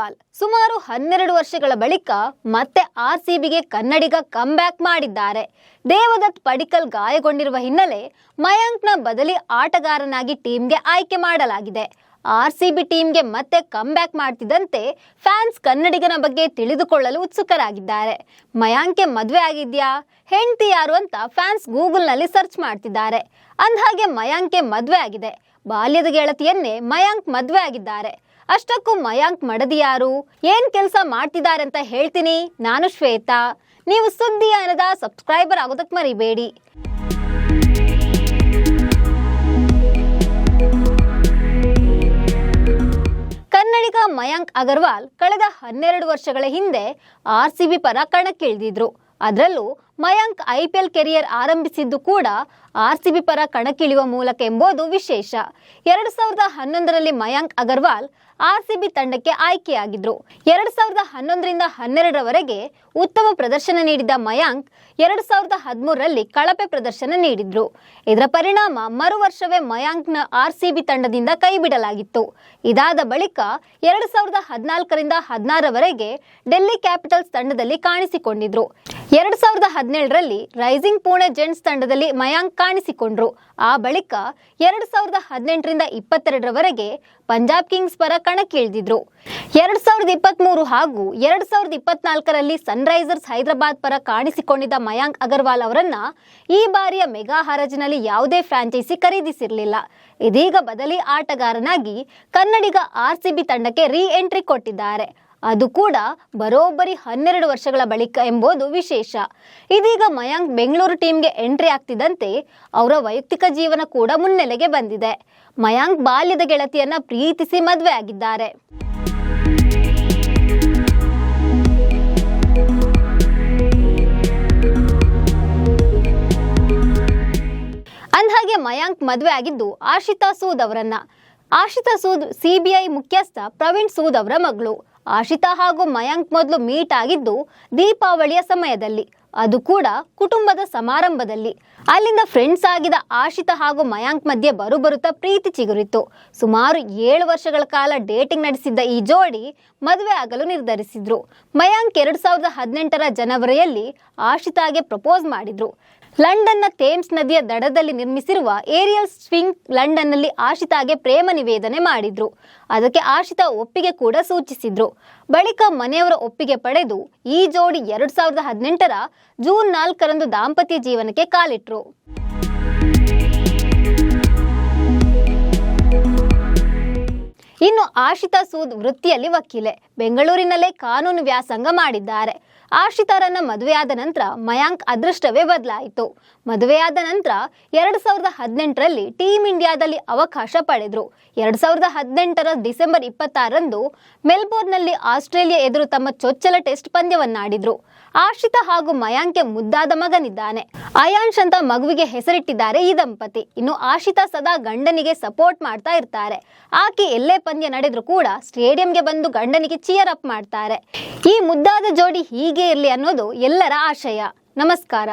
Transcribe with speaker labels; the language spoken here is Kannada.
Speaker 1: ಅಗರ್ವಾಲ್ ಸುಮಾರು 12 ವರ್ಷಗಳ ಬಳಿಕ ಮತ್ತೆ ಆರ್ಸಿಬಿಗೆ ಕನ್ನಡಿಗ ಕಮ್ಬ್ಯಾಕ್ ಮಾಡಿದ್ದಾರೆ. ದೇವದತ್ ಪಡಿಕ್ಕಲ್ ಗಾಯಗೊಂಡಿರುವ ಹಿನ್ನೆಲೆ ಮಯಾಂಕ್ನ ಬದಲಿ ಆಟಗಾರನಾಗಿ ಟೀಮ್ಗೆ ಆಯ್ಕೆ ಮಾಡಲಾಗಿದೆ. ಆರ್ಸಿಬಿ ಟೀಮ್ಗೆ ಮತ್ತೆ ಕಮ್ಬ್ಯಾಕ್ ಮಾಡ್ತಿದ್ದಂತೆ ಫ್ಯಾನ್ಸ್ ಕನ್ನಡಿಗನ ಬಗ್ಗೆ ತಿಳಿದುಕೊಳ್ಳಲು ಉತ್ಸುಕರಾಗಿದ್ದಾರೆ. ಮಯಾಂಕ್ಗೆ ಮದುವೆ ಆಗಿದ್ಯಾ, ಹೆಂಡತಿ ಯಾರು ಅಂತ ಫ್ಯಾನ್ಸ್ ಗೂಗಲ್ನಲ್ಲಿ ಸರ್ಚ್ ಮಾಡ್ತಿದ್ದಾರೆ. ಅಂದ್ಹಾಗೆ ಮಯಾಂಕ್ಗೆ ಮದುವೆ ಆಗಿದೆ. ಬಾಲ್ಯದ ಗೆಳತಿಯನ್ನೇ ಮಯಾಂಕ್ ಮದುವೆ ಆಗಿದ್ದಾರೆ. ಅಷ್ಟಕ್ಕೂ ಮಯಾಂಕ್ ಮಡದಿ ಯಾರು, ಏನ್ ಕೆಲಸ ಮಾಡ್ತಿದ್ದಾರೆ ಅಂತ ಹೇಳ್ತೀನಿ. ನಾನು ಶ್ವೇತಾ. ನೀವು ಸುದ್ದಿಯಾನದ ಸಬ್ಸ್ಕ್ರೈಬರ್ ಆಗೋದಕ್ಕೆ ಮರಿಬೇಡಿ. ಕನ್ನಡಿಗ ಮಯಾಂಕ್ ಅಗರ್ವಾಲ್ ಕಳೆದ 12 ವರ್ಷಗಳ ಹಿಂದೆ ಆರ್ಸಿಬಿ ಪರ ಕಣಕ್ಕಿಳಿದಿದ್ರು. ಅದರಲ್ಲೂ ಮಯಾಂಕ್ IPL ಕೆರಿಯರ್ ಆರಂಭಿಸಿದ್ದು ಕೂಡ ಆರ್ಸಿಬಿ ಪರ ಕಣಕ್ಕಿಳಿಯುವ ಮೂಲಕ ಎಂಬುದು ವಿಶೇಷ. 2011ರಲ್ಲಿ ಮಯಾಂಕ್ ಅಗರ್ವಾಲ್ ಆರ್ಸಿಬಿ ತಂಡಕ್ಕೆ ಆಯ್ಕೆಯಾಗಿದ್ರು. 2011ರಿಂದ 12ರವರೆಗೆ ಉತ್ತಮ ಪ್ರದರ್ಶನ ನೀಡಿದ ಮಯಾಂಕ್ 2013ರಲ್ಲಿ ಕಳಪೆ ಪ್ರದರ್ಶನ ನೀಡಿದ್ರು. ಇದರ ಪರಿಣಾಮ ಮರು ವರ್ಷವೇ ಮಯಾಂಕ್ನ ಆರ್ಸಿಬಿ ತಂಡದಿಂದ ಕೈಬಿಡಲಾಗಿತ್ತು. ಇದಾದ ಬಳಿಕ 2014ರಿಂದ 16ರವರೆಗೆ ಡೆಲ್ಲಿ ಕ್ಯಾಪಿಟಲ್ಸ್ ತಂಡದಲ್ಲಿ ಕಾಣಿಸಿಕೊಂಡಿದ್ರು. 2017ರಲ್ಲಿ ರೈಸಿಂಗ್ ಪುಣೆ ಜೆಂಟ್ಸ್ ತಂಡದಲ್ಲಿ ಮಯಾಂಕ್ ಕಾಣಿಸಿಕೊಂಡ್ರು. ಆ ಬಳಿಕ 2018ರಿಂದ 22ರವರೆಗೆ ಪಂಜಾಬ್ ಕಿಂಗ್ಸ್ ಪರ ಕಣಕ್ಕಿಳಿದಿದ್ರು. 2023 ಹಾಗೂ 2024ರಲ್ಲಿ ಸನ್ರೈಸರ್ಸ್ ಹೈದರಾಬಾದ್ ಪರ ಕಾಣಿಸಿಕೊಂಡಿದ್ದ ಮಯಾಂಕ್ ಅಗರ್ವಾಲ್ ಅವರನ್ನ ಈ ಬಾರಿಯ ಮೆಗಾ ಹರಾಜಿನಲ್ಲಿ ಯಾವುದೇ ಫ್ರಾಂಚೈಸಿ ಖರೀದಿಸಿರಲಿಲ್ಲ. ಇದೀಗ ಬದಲಿ ಆಟಗಾರನಾಗಿ ಕನ್ನಡಿಗ ಆರ್ಸಿಬಿ ತಂಡಕ್ಕೆ ರೀ ಎಂಟ್ರಿ ಕೊಟ್ಟಿದ್ದಾರೆ. ಅದು ಕೂಡ ಬರೋಬ್ಬರಿ 12 ವರ್ಷಗಳ ಬಳಿಕ ಎಂಬುದು ವಿಶೇಷ. ಇದೀಗ ಮಯಾಂಕ್ ಬೆಂಗಳೂರು ಟೀಮ್ಗೆ ಎಂಟ್ರಿ ಆಗ್ತಿದ್ದಂತೆ ಅವರ ವೈಯಕ್ತಿಕ ಜೀವನ ಕೂಡ ಮುನ್ನೆಲೆಗೆ ಬಂದಿದೆ. ಮಯಾಂಕ್ ಬಾಲ್ಯದ ಗೆಳತಿಯನ್ನ ಪ್ರೀತಿಸಿ ಮದುವೆ ಆಗಿದ್ದಾರೆ. ಅಂದ್ಹಾಗೆ ಮಯಾಂಕ್ ಮದುವೆ ಆಗಿದ್ದು ಆಶಿತಾ ಸೂದ್ ಅವರನ್ನ. ಆಶಿತಾ ಸೂದ್ CBI ಮುಖ್ಯಸ್ಥ ಪ್ರವೀಣ್ ಸೂದ್ ಅವರ ಮಗಳು. ಆಶಿತಾ ಹಾಗೂ ಮಯಾಂಕ್ ಮೊದಲು ಮೀಟ್ ಆಗಿದ್ದು ದೀಪಾವಳಿಯ ಸಮಯದಲ್ಲಿ, ಅದು ಕೂಡ ಕುಟುಂಬದ ಸಮಾರಂಭದಲ್ಲಿ. ಅಲ್ಲಿಂದ ಫ್ರೆಂಡ್ಸ್ ಆಗಿದ ಆಶಿತಾ ಹಾಗೂ ಮಯಾಂಕ್ ಮಧ್ಯೆ ಬರುತ್ತಾ ಪ್ರೀತಿ ಚಿಗುರಿತು. ಸುಮಾರು 7 ವರ್ಷಗಳ ಕಾಲ ಡೇಟಿಂಗ್ ನಡೆಸಿದ್ದ ಈ ಜೋಡಿ ಮದುವೆ ಆಗಲು ನಿರ್ಧರಿಸಿದ್ರು. ಮಯಾಂಕ್ 2018ರ ಜನವರಿಯಲ್ಲಿ ಆಶಿತಾಗೆ ಪ್ರಪೋಸ್ ಮಾಡಿದ್ರು. ಲಂಡನ್ನ ಥೇಮ್ಸ್ ನದಿಯ ದಡದಲ್ಲಿ ನಿರ್ಮಿಸಿರುವ ಏರಿಯಲ್ ಸ್ವಿಂಗ್ ಲಂಡನ್ನಲ್ಲಿ ಆಶಿತಾಗೆ ಪ್ರೇಮ ನಿವೇದನೆ ಮಾಡಿದ್ರು. ಅದಕ್ಕೆ ಆಶಿತಾ ಒಪ್ಪಿಗೆ ಕೂಡ ಸೂಚಿಸಿದ್ರು. ಬಳಿಕ ಮನೆಯವರ ಒಪ್ಪಿಗೆ ಪಡೆದು ಈ ಜೋಡಿ 2018ರ ಜೂನ್ 4ರಂದು ದಾಂಪತ್ಯ ಜೀವನಕ್ಕೆ ಕಾಲಿಟ್ರು. ಇನ್ನು ಆಶಿತಾ ಸೂದ್ ವೃತ್ತಿಯಲ್ಲಿ ವಕೀಲೆ. ಬೆಂಗಳೂರಿನಲ್ಲೇ ಕಾನೂನು ವ್ಯಾಸಂಗ ಮಾಡಿದ್ದಾರೆ. ಆಶಿತಾರನ್ನ ಮದುವೆಯಾದ ನಂತರ ಮಯಾಂಕ್ ಅದೃಷ್ಟವೇ ಬದಲಾಯಿತು. ಮದುವೆಯಾದ ನಂತರ 2018ರಲ್ಲಿ ಟೀಮ್ ಇಂಡಿಯಾದಲ್ಲಿ ಅವಕಾಶ ಪಡೆದ್ರು. 2018ರ ಡಿಸೆಂಬರ್ 26ರಂದು ಮೆಲ್ಬೋರ್ನ್ನಲ್ಲಿ ಆಸ್ಟ್ರೇಲಿಯಾ ಎದುರು ತಮ್ಮ ಚೊಚ್ಚಲ ಟೆಸ್ಟ್ ಪಂದ್ಯವನ್ನಾಡಿದ್ರು. ಆಶಿತಾ ಹಾಗೂ ಮಯಾಂಕ್ಗೆ ಮುದ್ದಾದ ಮಗನಿದ್ದಾನೆ. ಅಯಾನ್ಶ್ ಅಂತ ಮಗುವಿಗೆ ಹೆಸರಿಟ್ಟಿದ್ದಾರೆ ಈ ದಂಪತಿ. ಇನ್ನು ಆಶಿತಾ ಸದಾ ಗಂಡನಿಗೆ ಸಪೋರ್ಟ್ ಮಾಡ್ತಾ ಇರ್ತಾರೆ. ಆಕೆ ಎಲ್ಲೇ ಪಂದ್ಯ ನಡೆದ್ರು ಕೂಡ ಸ್ಟೇಡಿಯಂಗೆ ಬಂದು ಗಂಡನಿಗೆ ಚಿಯರ್ ಅಪ್ ಮಾಡ್ತಾರೆ. ಈ ಮುದ್ದಾದ ಜೋಡಿ ಹೀಗೆ ಇರಲಿ ಅನ್ನೋದು ಎಲ್ಲರ ಆಶಯ. ನಮಸ್ಕಾರ.